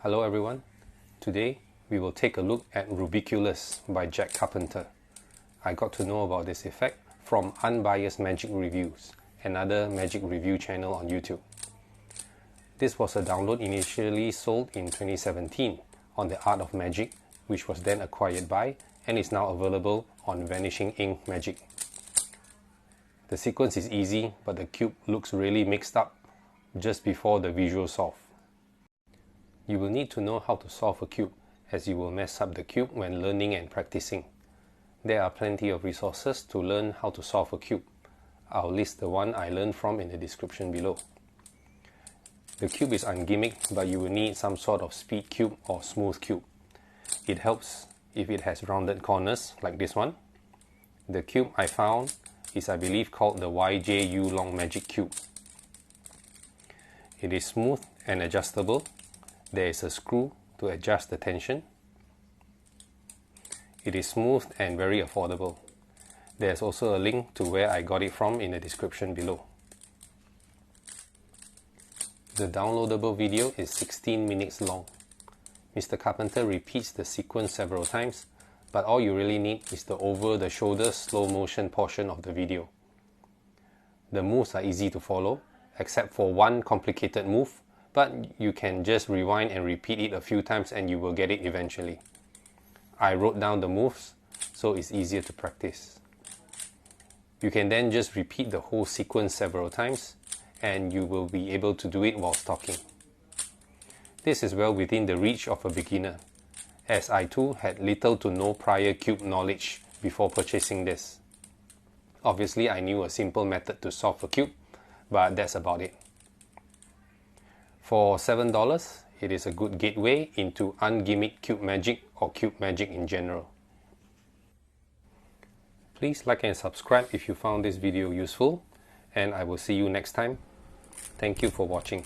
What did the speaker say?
Hello everyone. Today we will take a look at Rubikulous by Carpenter. I got to know about this effect from Unbiased Magic Reviews, another magic review channel on YouTube. This was a download initially sold in 2017 on The Art of Magic, which was then acquired by and is now available on Vanishing Ink Magic. The sequence is easy, but the cube looks really mixed up just before the visual solve. You will need to know how to solve a cube, as you will mess up the cube when learning and practicing. There are plenty of resources to learn how to solve a cube. I'll list the one I learned from in the description below. The cube is ungimmicked, but you will need some sort of speed cube or smooth cube. It helps if it has rounded corners like this one. The cube I found is, I believe, called the YULONG Magic Cube. It is smooth and adjustable. There is a screw to adjust the tension. It is smooth and very affordable. There's also a link to where I got it from in the description below. The downloadable video is 16 minutes long. Mr. Carpenter repeats the sequence several times, but all you really need is the over-the-shoulder slow motion portion of the video. The moves are easy to follow, except for one complicated move, but you can just rewind and repeat it a few times and you will get it eventually. I wrote down the moves, so it's easier to practice. You can then just repeat the whole sequence several times and you will be able to do it whilst talking. This is well within the reach of a beginner, as I too had little to no prior cube knowledge before purchasing this. Obviously I knew a simple method to solve a cube, but that's about it. For $7, it is a good gateway into ungimmicked cube magic or cube magic in general. Please like and subscribe if you found this video useful, and I will see you next time. Thank you for watching.